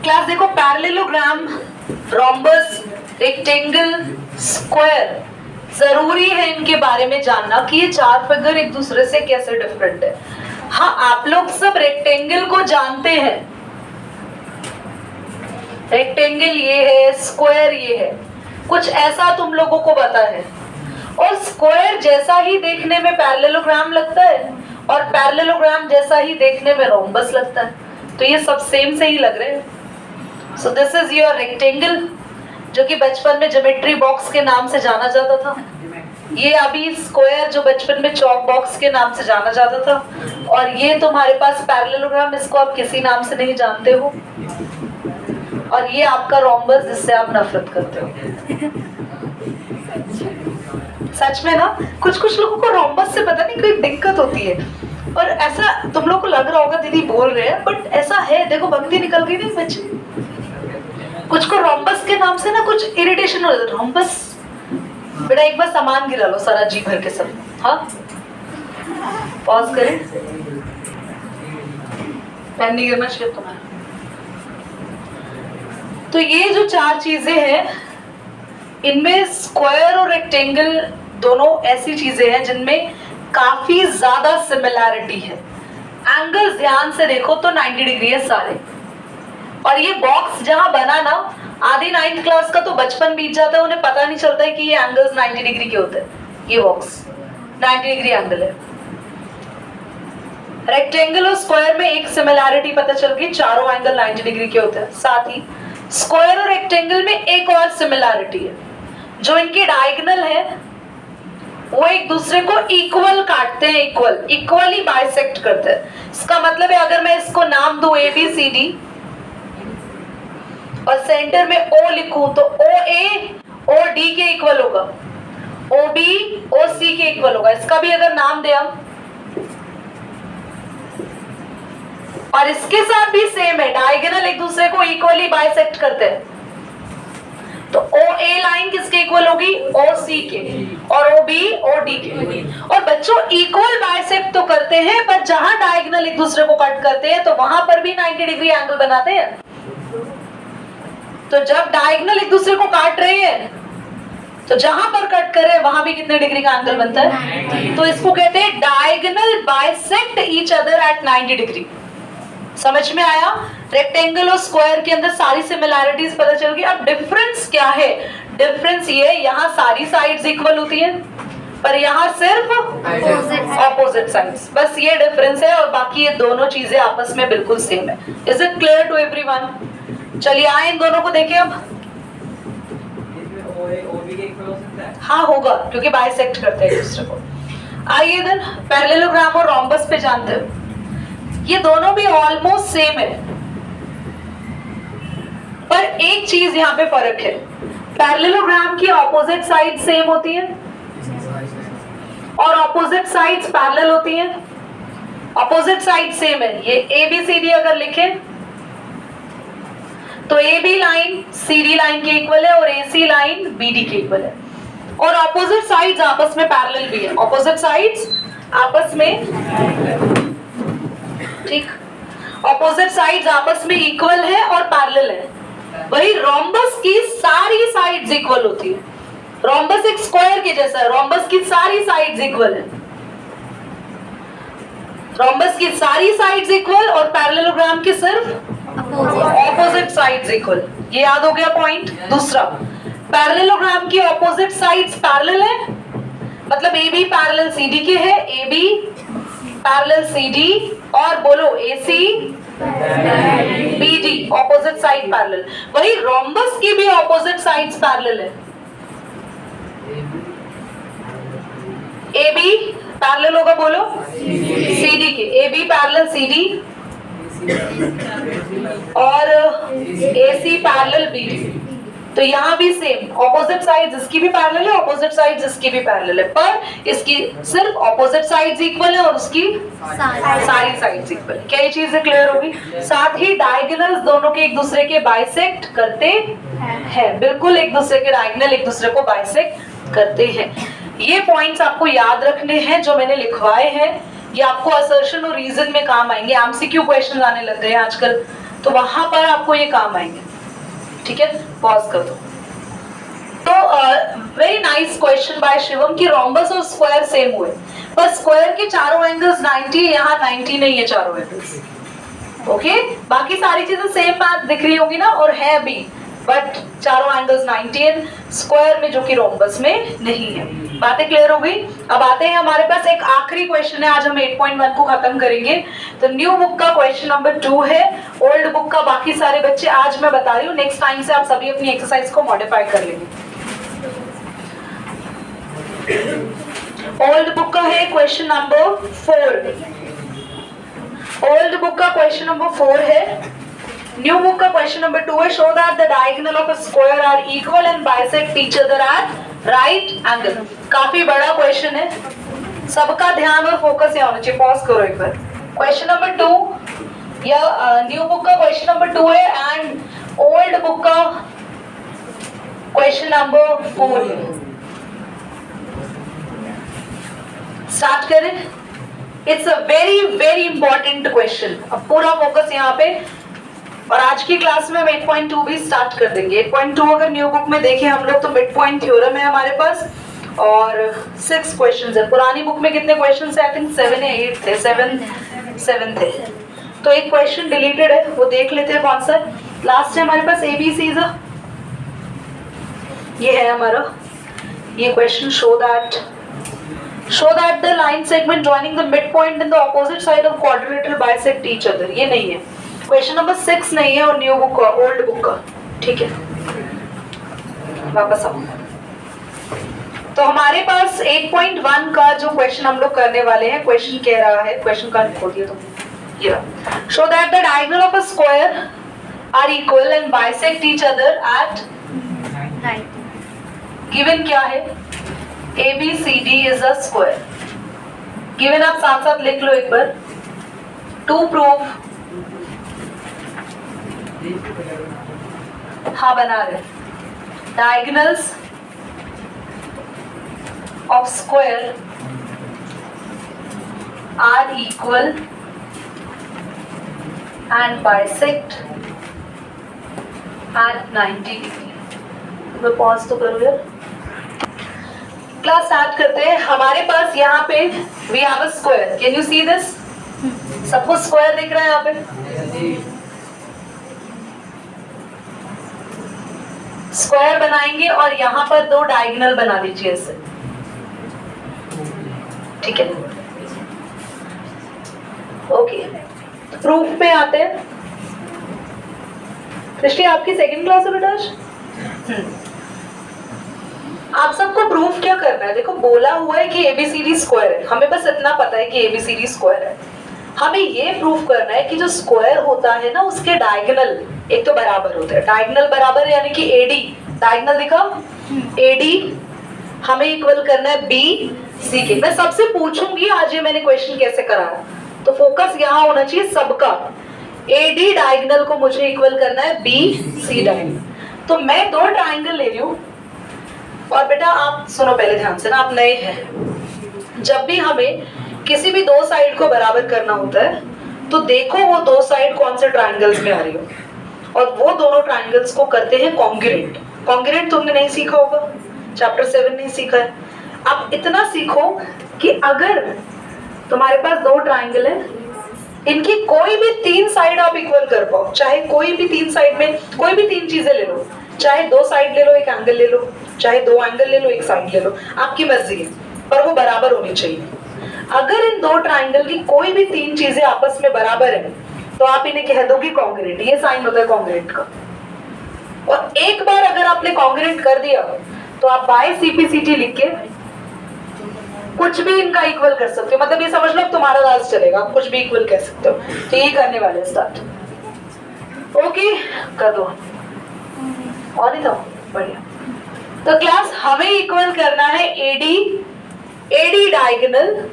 Class देखो, parallelogram, rhombus, rectangle, square, जरूरी है इनके बारे में जानना कि ये चार फिगर एक दूसरे से कैसे डिफरेंट है। हाँ, आप लोग सब रेक्टेंगल को जानते हैं, रेक्टेंगल ये है, स्क्वायर ये है, कुछ ऐसा तुम लोगों को पता है। और स्क्वायर जैसा ही देखने में पैरेललोग्राम लगता है और पैरेललोग्राम जैसा ही देखने में रोम्बस लगता है, तो ये सब सेम से ही लग रहे हैं। So this is your rectangle, जो कि बचपन में ज्योमेट्री बॉक्स के नाम से जाना जाता था। ये अभी स्क्वायर, जो बचपन में चॉक बॉक्स के नाम से जाना जाता था। और ये तुम्हारे पास पैरेललोग्राम, इसको आप किसी नाम से नहीं जानते हो। और ये आपका रोम्बस, जिससे आप नफरत करते हो। सच में ना, कुछ लोगों को रोम्बस से पता नहीं कोई दिक्कत होती है। और ऐसा तुम लोग को लग रहा होगा दीदी बोल रहे हैं, बट ऐसा है। देखो भक्ति निकल गई नहीं बच्चे। कुछ को रोम्बस के नाम से ना कुछ इरिटेशन हो जाता है। रोम्बस, बेटा एक बार सामान गिरा लो सारा जी भर के सब। हाँ, पॉज करें, पेन नहीं गिरना चाहिए तुम्हारा। तो ये जो चार चीजें हैं, इनमें स्क्वायर और रेक्टेंगल दोनों ऐसी चीजें हैं जिनमें काफी ज्यादा सिमिलैरिटी है। एंगल्स ध्यान से देखो तो 90 डिग्री है सारे। और ये बॉक्स जहां बना ना, आधी 9th क्लास का तो बचपन बीत जाता है, उन्हें पता नहीं चलता है कि ये एंगल्स 90 डिग्री के होते हैं। ये बॉक्स 90 डिग्री एंगल है। रेक्टेंगल और स्क्वायर में एक सिमिलैरिटी पता चल गई, चारों एंगल 90 डिग्री के होते हैं। साथ ही स्क्वायर और रेक्टेंगल में एक और सिमिलैरिटी है, जो इनके डायगोनल है वो एक दूसरे को इक्वल काटते हैं, इक्वली बाइसेक्ट करते हैं। इसका मतलब है, अगर मैं इसको नाम दूं ABCD और सेंटर में O लिखूं, तो OA OD के इक्वल होगा, OB OC के इक्वल होगा। इसका भी अगर नाम दे हम, और इसके साथ भी सेम है, डायगोनल एक दूसरे को इक्वली बाइसेक्ट करते हैं। तो OA लाइन किसके इक्वल होगी? OC के, और OB OD के। और बच्चों इक्वल बाइसेक्ट तो करते हैं, पर जहां डायगोनल एक दूसरे को कट करते हैं तो वहां पर भी 90 डिग्री एंगल बनाते हैं। तो जब डायगोनल एक दूसरे को काट रहे हैं, तो जहां पर कट कर रहे हैं वहां भी कितने डिग्री का एंगल बनता है? तो इसको कहते हैं diagonal bisect each other eight 90 degree. समझ में आया? रेक्टेंगल और स्क्वायर के अंदर सारी सिमिलैरिटीज पता चल गई। अब डिफरेंस क्या है? डिफरेंस ये है, यहाँ सारी साइड्स इक्वल होती हैं, पर यहाँ सिर्फ ऑपोजिट साइड्स। बस ये डिफरेंस है, और बाकी ये दोनों चीजें आपस में बिल्कुल सेम है। Is it clear to everyone? चलिए आए इन दोनों को देखें अब। हाँ होगा, क्योंकि बाइसेक्ट करते हैं एक दूसरे को। आइए देन, पैरेललोग्राम और रोम्बस पे जानते हो। ये दोनों भी ऑलमोस्ट सेम है, पर एक चीज यहाँ पे फर्क है। पैरेललोग्राम की ऑपोजिट साइड सेम होती है और ऑपोजिट साइड्स पैरेलल होती हैं। ऑपोजिट साइड सेम है। ये ABCD अगर लिखें तो AB लाइन CD लाइन के इक्वल है और AC लाइन BD के इक्वल है। और ऑपोजिट साइड्स आपस में पैरेलल भी है। ऑपोजिट साइड्स आपस में, ठीक, ऑपोजिट साइड्स आपस में इक्वल है और पैरेलल है। वही रोम्बस की सारी साइड्स इक्वल होती है। रोम्बस एक स्क्वायर के जैसा है, रोम्बस की सारी साइड्स इक्वल है। रोम्बस की सारी साइड्स इक्वल और पैरेललोग्राम की सिर्फ ऑपोजिट साइड्स इक्वल। ये याद हो गया पॉइंट। दूसरा, पैरेललोग्राम की ऑपोजिट साइड्स पैरेलल है, मतलब AB पैरेलल CD के है, AB पैरेलल CD, और बोलो AC BD, opposite side parallel. वही रोम्बस की भी ऑपोजिट साइड्स पैरेलल है। AB पैरेलल होगा, बोलो CD के, AB पैरेलल CD और AC पैरेलल BD। तो यहाँ भी सेम, ऑपोजिट साइड्स इसकी भी पैरेलल है, ऑपोजिट साइड्स इसकी भी पैरेलल है, पर इसकी सिर्फ ऑपोजिट साइड्स इक्वल है और उसकी सारी साइड्स इक्वल है। क्या ये चीजें क्लियर होगी? साथ ही डायगोनल्स दोनों के एक दूसरे के बाइसेक्ट करते हैं। बिल्कुल एक दूसरे के डायगोनल एक दूसरे को बाइसेक्ट करते हैं। ये पॉइंट्स आपको याद रखने हैं जो मैंने लिखवाए हैं। ये आपको असर्शन और रीजन में काम आएंगे। एमसीक्यू क्वेश्चन आने लग गए हैं आजकल, तो वहां पर आपको ये काम आएंगे। ठीक है, पॉज कर दो। तो very nice question by Shivam कि रोम्बस और स्क्वायर सेम हुए, पर स्क्वायर के चारों एंगल्स 90 है, यहाँ 90 नहीं है चारों एंगल्स। ओके, बाकी सारी चीजें सेम मैथ दिख रही होगी ना, और है भी, बट चारों एंगल्स 90 है स्क्वायर में, जो कि रोम्बस में नहीं है। बातें क्लियर हो गई? अब आते हैं, हमारे पास एक आखिरी क्वेश्चन है, आज हम 8.1 को खत्म करेंगे। तो न्यू बुक का क्वेश्चन नंबर 2 है, ओल्ड बुक का बाकी सारे बच्चे आज मैं बता रही हूँ, नेक्स्ट टाइम से आप सभी अपनी एक्सरसाइज को मॉडिफाई कर लेंगे। ओल्ड बुक का है क्वेश्चन नंबर 4। ओल्ड बुक का क्वेश्चन नंबर 4 है। न्यू बुक का क्वेश्चन नंबर 2 है, show that the diagonal of a square are equal and bisect each other at right angle. काफी बड़ा क्वेश्चन है, सबका ध्यान और फोकस यहाँ होना चाहिए। पॉज करो एक बार। क्वेश्चन नंबर 2 या न्यू बुक का क्वेश्चन नंबर 2 है एंड ओल्ड बुक का क्वेश्चन नंबर 4 है। स्टार्ट करें। It's a very very important question. अब पूरा फोकस यहाँ पे, और आज की क्लास में हम 8.2 भी स्टार्ट कर देंगे। 8.2 अगर न्यू बुक में देखें हम लोग तो मिड पॉइंट थ्योरम है हमारे पास, और 6 क्वेश्चंस है। पुरानी बुक में कितने क्वेश्चंस है? आई थिंक 7 या 8 थे, 7 थे। तो एक क्वेश्चन डिलीटेड है, वो देख लेते हैं कौन सा। लास्ट है हमारे पास ABCs, ये है हमारा ये question. show that the line segment joining the midpoint in the opposite side of quadrilateral bisect each other। ये नहीं है, क्वेश्चन नंबर 6 नहीं है, और न्यू बुक का, ओल्ड बुक का। ठीक है, वापस आओ। तो हमारे पास 8.1 का जो क्वेश्चन हम लोग करने वाले हैं, क्वेश्चन कह रहा है, क्वेश्चन का खोल दिया तुमने, ये show that the diagonal of a square are equal and bisect each other at given क्या है? ABCD is a square. Given आप साथ साथ लिख लो एक बार। To prove, हाँ बना रहे, diagonals of square are equal and bisect at 90 degree। मैं पॉज तो करूँ यार। क्लास स्टार्ट करते हैं। हमारे पास यहाँ पे we have a square, can you see this? सबको स्क्वायर दिख रहा है यहाँ पे? स्क्वायर बनाएंगे और यहाँ पर 2 डायगोनल बना दीजिए इससे। ठीक है, ओके। प्रूफ पे आते हैं। सृष्टि आपकी सेकंड क्लास है बेटा आज? आप सबको प्रूफ क्या करना है? देखो, बोला हुआ है कि ABCD स्क्वायर है, हमें बस इतना पता है कि ABCD स्क्वायर है। हमें ये प्रूफ करना है कि जो स्क्वायर होता है ना, उसके डायगोनल एक तो बराबर होते हैं। डायगोनल बराबर यानी कि AD, डायगोनल दिखा, AD हमें इक्वल करना है BC के। मैं सबसे पूछूंगी आज ये मैंने क्वेश्चन कैसे कराया, तो फोकस यहाँ होना चाहिए सबका। AD डायगोनल को मुझे इक्वल करना है BC डायगोनल। तो मैं 2 ट्राइंगल ले रही हूँ, और बेटा आप सुनो पहले ध्यान से ना, आप नए हैं। जब भी हमें किसी भी 2 साइड को बराबर करना होता है, तो देखो वो 2 साइड कौन से ट्राइंगल्स में आ रही हो, और वो दोनों ट्राइंगल्स को करते हैं कॉन्ग्रुएंट। कॉन्ग्रुएंट तुमने नहीं सीखा होगा, चैप्टर 7 नहीं सीखा है। अब इतना सीखो कि अगर तुम्हारे पास 2 ट्राइंगल है, इनकी कोई भी 3 साइड आप इक्वल कर पाओ, चाहे कोई भी 3 साइड में कोई भी 3 चीजें ले लो, चाहे 2 साइड ले लो, एक एंगल ले लो, चाहे 2 एंगल ले लो, एक साइड ले लो, आपकी मर्जी है, पर वो बराबर होनी चाहिए। अगर इन 2 ट्राइंगल की कोई भी 3 चीजें आपस में बराबर है, तो आप इन्हें कह दोगे कॉन्ग्रुएंट। ये साइन होता है कॉन्ग्रुएंट का। और एक बार अगर आपने कॉन्ग्रुएंट कर दिया, तो आप बाय CPCT लिख के कुछ भी इनका इक्वल कर सकते हो। मतलब ये समझ लो तुम्हारा राज चलेगा, आप कुछ भी इक्वल कह सकते हो। तो ये करने वाले स्टार्ट। ओके, कर दो। और नहीं था बढ़िया। तो क्लास हमें इक्वल करना है AD डायगोनल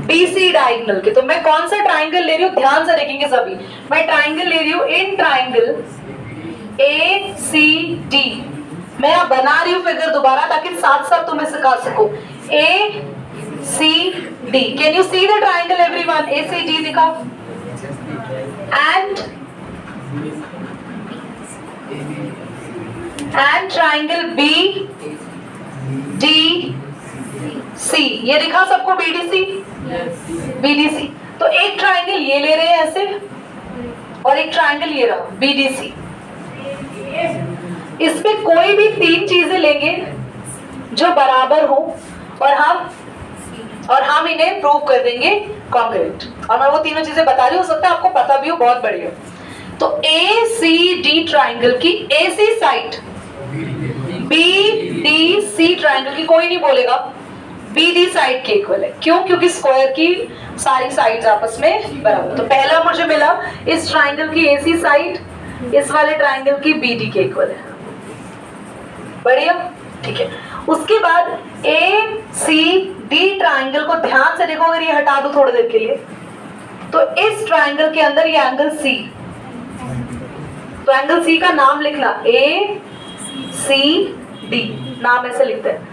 BC डायगोनल के। तो मैं कौन सा ट्राइंगल ले रही हूँ, ध्यान से देखेंगे सभी। मैं ट्राइंगल ले रही हूँ इन ट्राइंगल ACD। मैं अब बना रही हूँ फिगर दोबारा, ताकि साथ साथ तुम्हें सिखा सको। ACD, can you see the triangle everyone? ACD दिखा। And and triangle B D C, ये दिखा सबको बीडीसी, बीडीसी। तो एक ट्राइंगल ये ले रहे हैं ऐसे और एक ट्राइंगल ये रहा बीडीसी। इस पे कोई भी तीन चीजें लेंगे जो बराबर हो और हम इन्हें प्रूव कर देंगे कॉन्ग्रुएंट। और मैं वो तीनों चीजें बता रही हूँ, हो सकता है आपको पता भी हो, बहुत बढ़िया। तो ए सी डी ट्राइंगल की A C side B D C triangle की कोई नहीं बोलेगा बी डी साइड के इक्वल है। क्यों? क्योंकि स्क्वायर की सारी साइड्स आपस में बराबर। तो पहला मुझे मिला इस ट्राइंगल की ए सी साइड इस वाले ट्राइंगल की बी डी के इक्वल है। बढ़िया, ठीक है। उसके बाद ए सी डी ट्राइंगल को ध्यान से देखो, अगर ये हटा दो थोड़ी देर के लिए, तो इस ट्राइंगल के अंदर ये एंगल सी, तो एंगल सी का नाम लिखना ए सी डी, नाम ऐसे लिखते हैं।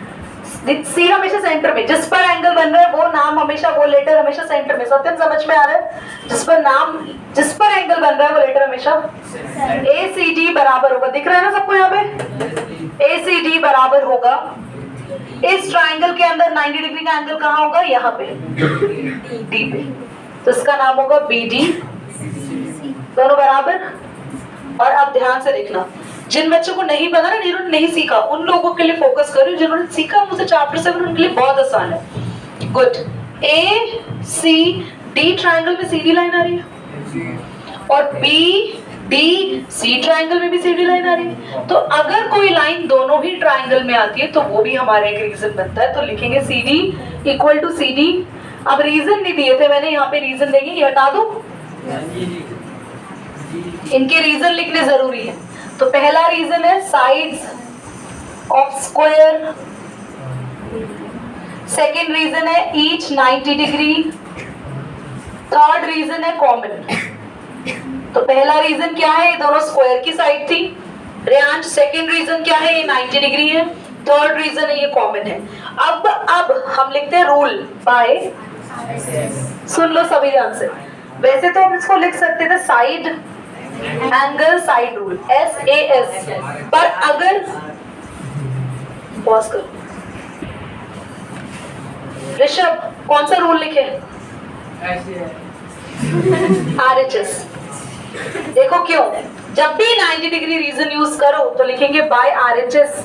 सी हमेशा सेंटर में, जिस पर एंगल बन रहा है वो नाम हमेशा, वो लेटर हमेशा सेंटर में। सत्यम समझ में आ रहा है? जिस पर एंगल बन रहा है वो लेटर हमेशा ए सी डी बराबर होगा। दिख रहा है ना सबको यहाँ पे? ए सी डी बराबर होगा इस ट्राइंगल के अंदर 90 डिग्री का एंगल कहाँ होगा? यहाँ पे डी पे। तो इसका नाम होगा बी डी, दोनों बराबर। और अब ध्यान से देखना, जिन बच्चों को नहीं पता ना, जिन्होंने नहीं सीखा, उन लोगों के लिए फोकस करो। जिन्होंने सीखा मुझसे चैप्टर 7, उनके लिए बहुत आसान है। गुड। ए सी डी ट्राइंगल में सीधी लाइन आ रही है और बी डी सी ट्राइंगल में भी सीधी लाइन आ रही है। तो अगर कोई लाइन दोनों ही ट्राइंगल में आती है तो वो भी हमारा एक रीजन बनता है। तो लिखेंगे C D equal to C D. अब रीजन नहीं दिए थे मैंने, यहाँ पे रीजन देंगे, ये हटा दो, इनके रीजन लिखने जरूरी है। तो पहला रीजन है sides of square, second reason है ईच 90 डिग्री, थर्ड रीजन है कॉमन। तो पहला रीजन क्या है? ये दोनों स्क्वायर की साइड थी रेयांश। सेकेंड रीजन क्या है? ये 90 डिग्री है। थर्ड रीजन है ये कॉमन है। अब हम लिखते हैं रूल बाय, सुन लो सभी ध्यान से। वैसे तो हम इसको लिख सकते थे side angle side rule, SAS, पर अगर पॉज करो, ऋषभ कौन सा रूल लिखे? RHS। देखो क्यों, जब भी 90 डिग्री रीजन यूज करो तो लिखेंगे बाय RHS,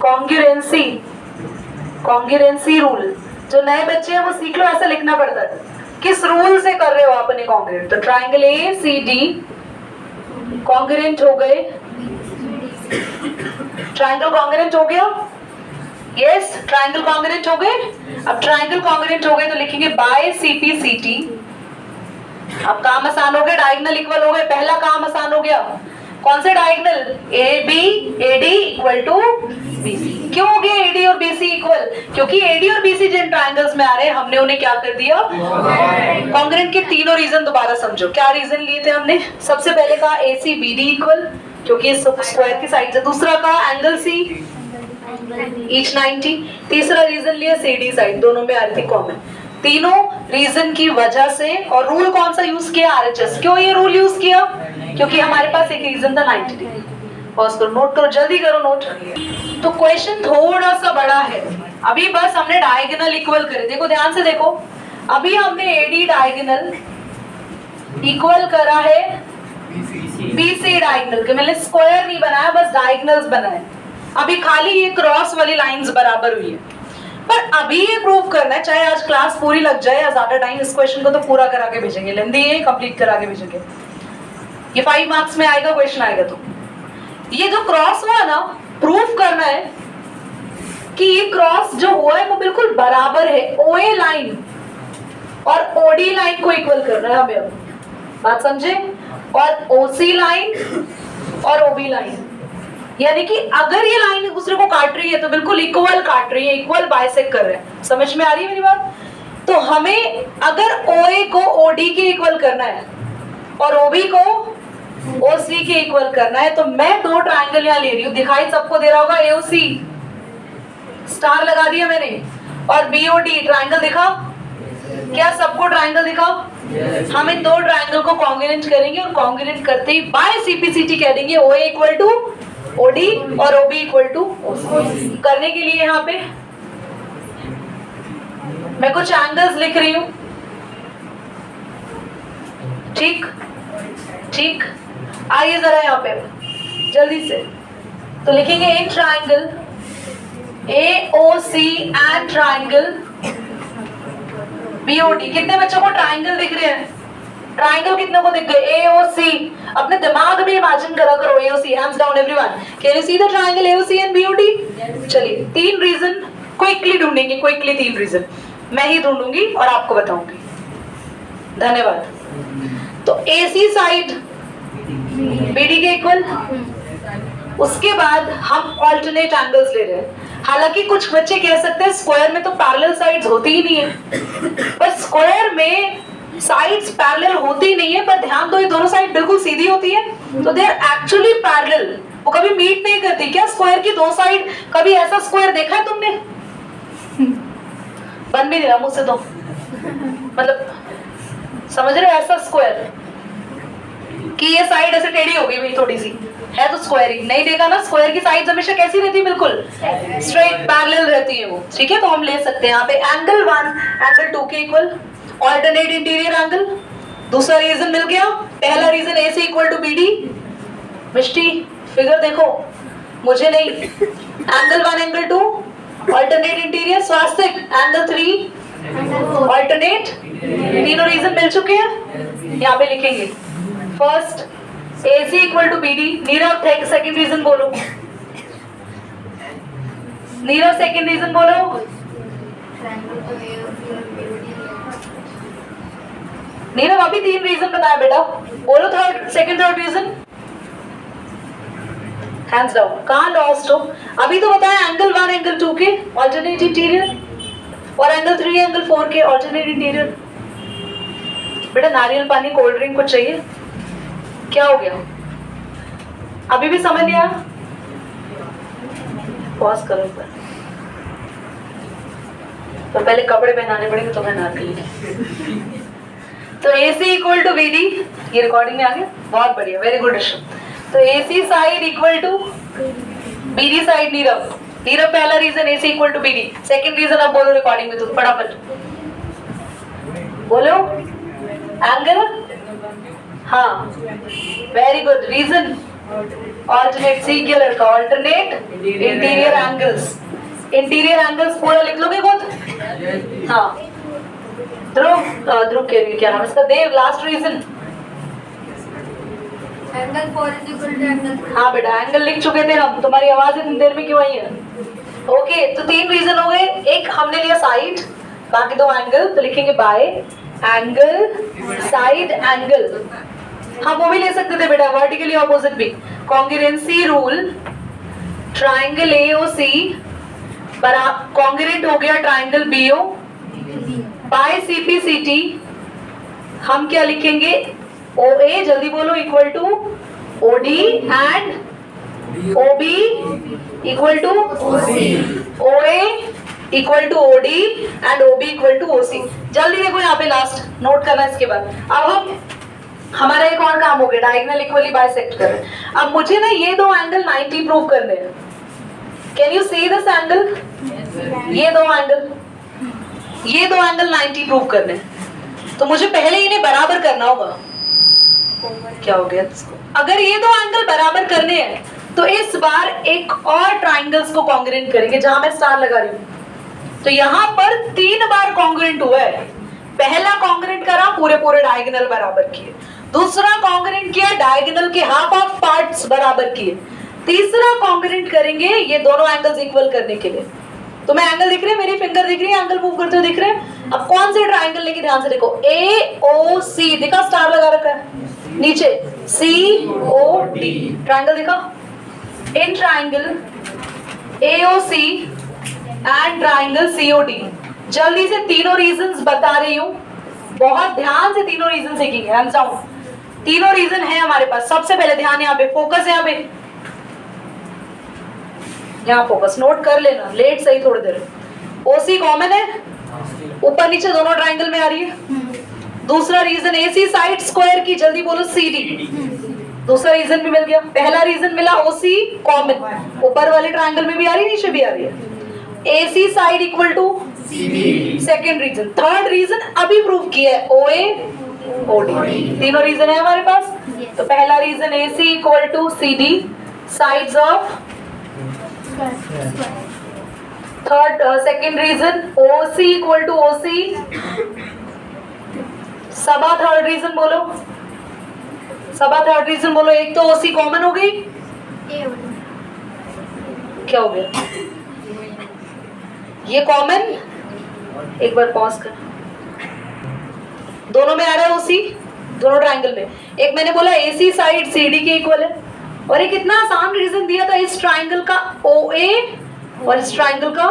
कॉन्ग्रुएंसी रूल। जो नए बच्चे हैं वो सीख लो, ऐसा लिखना पड़ता है। किस रूल से कर रहे हो आप अपने कॉन्ग्रुएंट? तो triangle A C D congruent हो गए, ट्राइंगल कॉन्ग्रुएंट हो गया, यस, ट्राइंगल कॉन्ग्रुएंट हो गए। अब ट्राइंगल कॉन्ग्रुएंट हो गए तो लिखेंगे बाय सीपी सीटी। अब काम आसान हो गया, डायगोनल इक्वल हो गए। पहला काम आसान हो गया, कौन से diagonal? A B A D equal to B C. क्यों हो गया एडी और बीसी इक्वल? क्योंकि एडी और बीसी जिन ट्राइंगल्स में आ रहे हैं हमने उन्हें क्या कर दिया? कॉन्ग्रुएंट के तीनों रीजन दोबारा समझो। क्या रीजन लिए थे हमने? सबसे पहले कहा ए सी बी डी इक्वल, क्योंकि स्क्वायर की साइड से। दूसरा कहा एंगल सी ईच 90। तीसरा रीजन लिया सी डी साइड, दोनों में आ रही थी कॉमन। तीनों रीजन की वजह से। और रूल कौन सा यूज किया? RHS। क्यों ये रूल यूज किया? क्योंकि हमारे पास एक रीजन था 90 डिग्री। पॉज करो, नोट करो, जल्दी करो नोट। तो क्वेश्चन थोड़ा सा बड़ा है। अभी बस हमने डायगोनल इक्वल करे, देखो ध्यान से देखो। अभी हमने एडी डायगोनल इक्वल करा है बीसी डायगोनल के, मैंने स्क्वायर नहीं बनाया, बस डायगोनल्स बनाए। अभी खाली ये क्रॉस वाली लाइंस बराबर हुई है। पर अभी ये प्रूव करना है, चाहे आज क्लास पूरी लग जाए या ज्यादा टाइम, इस क्वेश्चन को तो पूरा करा के भेजेंगे, लेंदी है कंप्लीट करा के भेजेंगे। ये 5 मार्क्स में आएगा, क्वेश्चन आएगा। तो ये जो क्रॉस हुआ ना, प्रूफ करना है कि ये क्रॉस जो हुआ है वो बिल्कुल बराबर है ओए लाइन और ओडी लाइन को इक्वल करना है हमें। अब बात समझे? और ओसी लाइन और ओबी लाइन, यानी कि अगर ये लाइन एक दूसरे को काट रही है तो बिल्कुल इक्वल काट रही है, इक्वल बाइसेक्ट कर रहे हैं। समझ में आ रही है मेरी बात? तो हमें अगर ओए को ओडी के इक्वल करना है और ओबी को ओसी के इक्वल करना है, तो मैं दो ट्राइंगल यहाँ ले रही हूँ, दिखाई सबको दे रहा होगा, एओसी स्टार लगा दिया मैंने, और बीओडी ट्राइंगल दिखा क्या? सबको ट्राइंगल दिखा? हम इन दो ट्राइंगल को कॉन्ग्रुएंट करेंगे और कॉन्ग्रुएंट करते ही बाय सीपीसीटी कह देंगे OA इक्वल टू OD और OB इक्वल टू OC। करने के लिए यहाँ पे मैं कुछ एंगल्स लिख रही हूं, ठीक ठीक। आइए जरा यहाँ पे जल्दी से तो लिखेंगे in triangle AOC and triangle BOD। कितने बच्चों को ट्राइंगल दिख रहे हैं? ट्राइंगल कितने को दिख गए? AOC। अपने दिमाग में इमेजिन करा करो AOC। Hands down everyone. Can you see the triangle AOC and BOD? चलिए 3 रीजन क्विकली ढूंढेंगे, क्विकली 3 रीजन मैं ही ढूंढूंगी और आपको बताऊंगी। धन्यवाद। तो AC साइड BD के इक्वल, उसके बाद हम ऑल्टरनेट एंगल्स ले रहे हैं। हालांकि कुछ बच्चे कह सकते हैं स्क्वायर में तो पैरेलल साइड्स होती ही नहीं है, पर स्क्वायर में साइड्स पैरेलल होती नहीं है, पर ध्यान दो ये दोनों साइड बिल्कुल सीधी होती है, तो दे आर एक्चुअली पैरेलल। वो कभी मीट नहीं करती। क्या स्क्वायर की 2 साइड, कभी ऐसा स्क्वायर देखा है तुमने? बन भी नहीं रहा मुंह से, तो मतलब समझ रहे हो ऐसा स्क्वायर कि ये साइड ऐसे टेढ़ी हो गई भाई थोड़ी सी है तो स्क्वायर ही नहीं देखा ना। स्क्वायर की साइड्स हमेशा कैसी रहती है? बिल्कुल स्ट्रेट पैरेलल रहती है वो, ठीक है। तो हम ले सकते हैं यहाँ पे एंगल 1 एंगल 2 के इक्वल, ऑल्टरनेट इंटीरियर एंगल। दूसरा रीजन मिल गया। पहला reason AC equal to BD। Mishti figure देखो, मुझे नहीं। Angle 1 angle 2 alternate interior. Swastik angle 3 alternate. तीनों रीजन मिल चुके हैं, यहाँ पे लिखेंगे। First AC equal to BD। Nirav second reason बोलो। नीरव सेकंड रीजन बोलो। नीरव अभी 3 रीजन बताया बेटा, बोलो second third reason. Hands down. कहाँ लॉस्ट हो? अभी तो बताया एंगल 1 एंगल 2 के ऑल्टरनेट इंटीरियर और एंगल 3 एंगल 4 के ऑल्टरनेट इंटीरियर। बेटा नारियल पानी कोल्ड ड्रिंक कुछ चाहिए? क्या हो गया? अभी भी समझ नहीं आया? पॉज करो एक बार। तो पहले कपड़े पहनाने पड़ेंगे तो मैं नार के लिए। तो AC इक्वल टू BD, ये रिकॉर्डिंग में आ गया, बहुत बढ़िया, वेरी गुड ऋषभ। तो AC side equal to BD side. Nirav Nirav पहला reason AC equal to BD। Second reason आप बोलो रिकॉर्डिंग में, तो फटाफट बोलो। एंगल, हाँ वेरी गुड। रीजन ऑल्टरनेट, सी किया लड़का, alternate interior angles. Interior angles पूरा लिख लोगे खुद? हाँ। ध्रुव के लिए क्या नाम इसका? Dev last reason. Angle 4 is equal to angle. हाँ बेटा एंगल लिख चुके थे हम, तुम्हारी आवाज इतनी देर में क्यों आई है? ओके तो 3 रीजन हो गए। एक हमने लिया साइड, बाकी 2 एंगल, तो लिखेंगे बाय एंगल साइड एंगल। हाँ वो भी ले सकते थे बेटा, वर्टिकली ऑपोजिट भी। Congruency rule, triangle AOC congruent हो गया ट्राइंगल BO बाय CPCT। हम क्या लिखेंगे? OA जल्दी बोलो equal to OD and OB equal to OA equal to OD and OB equal to OC। जल्दी देखो यहाँ पे लास्ट नोट करना। इसके बाद अब हम हमारा एक और काम हो गया, डायगोनल इक्वली बाइसेक्ट कर। अब मुझे ना ये 2 एंगल 90 प्रूव करने हैं। Can you see this angle? ये 2 एंगल, ये 2 एंगल 90 प्रूव करने हैं, तो मुझे पहले इन्हें बराबर करना होगा। क्या हो गया इसको? अगर ये 2 एंगल बराबर करने हैं तो इस बार एक और ट्राइंगल्स को कॉन्ग्रुएंट करेंगे, जहां मैं स्टार लगा रही हूं। तो यहाँ पर 3 बार कॉन्ग्रुएंट हुआ है। पहला कॉन्ग्रुएंट करा, पूरे पूरे डायगोनल बराबर किए। दूसरा कॉन्ग्रुएंट किया, डायगोनल के हाफ ऑफ पार्ट्स बराबर किए। तीसरा कॉन्ग्रुएंट करेंगे ये दोनों एंगल्स इक्वल करने के लिए। तो मैं एंगल दिख रहे हैं, मेरी फिंगर दिख रही है, एंगल मूव करते हुए दिख रहे हैं। अब कौन से ट्राइंगल लेके ध्यान से देखो, AOC दिखा, स्टार लगा रखा है नीचे, COD ट्राइंगल दिखा। In triangle AOC and triangle COD। जल्दी से तीनों रीजंस बता रही हूं, बहुत ध्यान से तीनों रीजन सीखेंगे। Hands down. तीनों रीजन है हमारे पास। सबसे पहले ध्यान, यहाँ पे फोकस, यहाँ पे यहाँ फोकस, नोट कर लेना, लेट सही थोड़ी देर। OC कॉमन है, ऊपर नीचे दोनों ट्राइंगल में आ रही है। दूसरा रीजन AC साइड स्क्वायर की, जल्दी बोलो CD। दूसरा रीजन भी मिल गया। पहला रीजन मिला OC कॉमन, ऊपर वाले ट्रायंगल में भी आ रही है, नीचे भी आ रही है। AC side equal to second reason. Third reason अभी प्रूव किया है, OA OD। तीनों रीजन है हमारे पास। तो पहला reason AC equal to CD sides of, third second reason OC equal to OC। Saba third reason बोलो, सबा थर्ड रीजन बोलो। एक तो OC कॉमन हो गई, क्या हो गया ये कॉमन, एक बार पॉज कर, दोनों में आ रहा है OC, दोनों ट्रायंगल में। एक मैंने बोला AC साइड CD के इक्वल है, और एक इतना आसान रीजन दिया था, इस ट्रायंगल का OA और इस ट्रायंगल का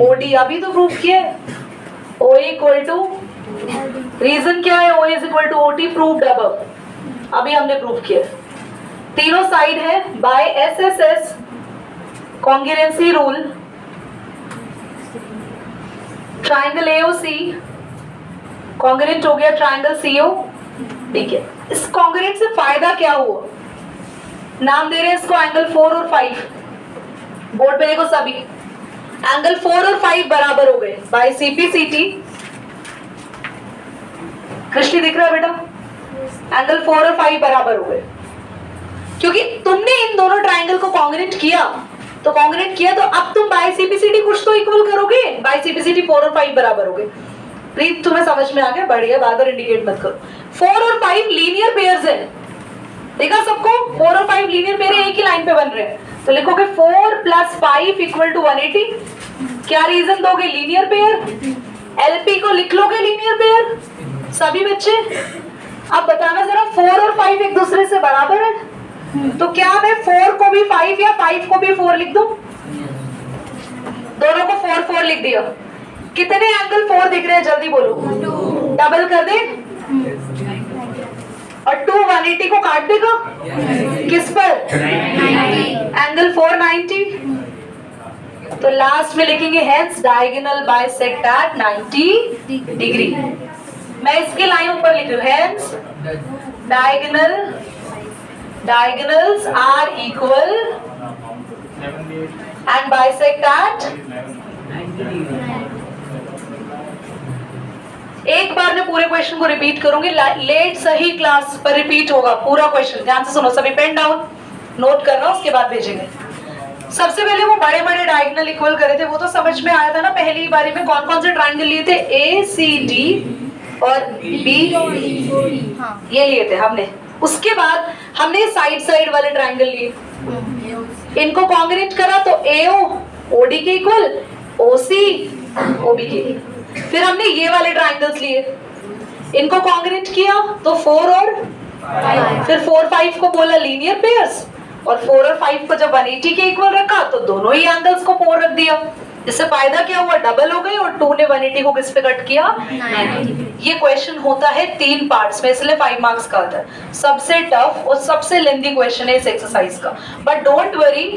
OD। अभी तो प्रूफ किया है, OA इक्वल टू, रीजन क्या है, OA is equal to OT, proved above. अभी हमने प्रूफ किया। तीनों साइड है by SSS congruency rule, triangle AOC congruent हो गया ट्रायंगल CO, ठीक है। इस कॉन्ग्रुएंट से फायदा क्या हुआ, नाम दे रहे हैं इसको एंगल 4 और 5। बोर्ड पे देखो सभी, एंगल 4 और 5 बराबर हो गए बाय CPCT। कृष्णि दिख रहा है बेटा, एंगल 4 और 5 बराबर हो गए, क्योंकि तुमने इन दोनों ट्रायंगल को कॉन्ग्रुएंट किया। तो कॉन्ग्रुएंट किया तो अब तुम बाय CPCT कुछ तो इक्वल करोगे, बाय CPCT 4 और 5 बराबर हो गए। प्लीज तुम्हें समझ में आ गया, बढ़िया, बार बार इंडिकेट मत करो। 4 और 5 लीनियर पेयर्स है, देखा सबको, 4 और 5 लीनियर पेयर एक ही लाइन पे बन रहे हैं। तो लिखोगे 4 + 5 इक्वल टू 180। क्या रीजन दोगे, लीनियर पेयर। LP को लिख लोगे लीनियर पेयर सभी बच्चे। अब बताना जरा, 4 और 5 एक दूसरे से बराबर है, तो क्या मैं 4 को भी 5 या 5 को भी 4 लिख दूं? दोनों को 4 4 लिख दिया। कितने एंगल 4 दिख रहे हैं, जल्दी बोलो। डबल कर दे, और 2 180 को काट देगा, किस पर, एंगल 490। तो लास्ट में लिखेंगे hence diagonal bisect at 90 degree. मैं इसके लाइन ऊपर लिख रही हूँ, hence diagonals are equal and bisect at। एक बार मैं पूरे क्वेश्चन को रिपीट करूंगी, लेट सही क्लास पर रिपीट होगा पूरा क्वेश्चन। ध्यान से सुनो सभी, पेन डाउन, नोट करना, उसके बाद भेजेंगे। सबसे पहले वो बड़े बड़े डायगोनल इक्वल करे थे, वो तो समझ में आया था ना पहली बारी में। कौन कौन से ट्रायंगल लिए थे, ACD और B, ये लिए थे हमने। उसके बाद हमने साइड साइड वाले ट्रायंगल लिए, इनको कॉन्ग्रुएंट करा तो AO OD के इक्वल, OC OB के। फिर हमने ये वाले ट्रायंगल्स लिए, इनको कॉन्ग्रुएंट किया तो 4 और 5, फिर 4 5 को बोला लीनियर पेयर्स, और 4 और 5 को जब 180 के इक्वल रखा तो दोनों ही एंगल्स को 4 रख दिया। इससे फायदा क्या हुआ, डबल हो गई, और 2 ने 180 को किस पे कट किया, 90। ये क्वेश्चन होता है 3 पार्ट्स में, इसलिए 5 मार्क्स का आता है। सबसे टफ और सबसे लेंथी क्वेश्चन है इस एक्सरसाइज का, बट डोंट वरी,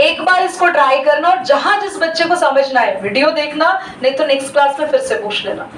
एक बार इसको ट्राई करना, और जहां जिस बच्चे को समझना है वीडियो देखना, नहीं तो नेक्स्ट क्लास में फिर से पूछ लेना।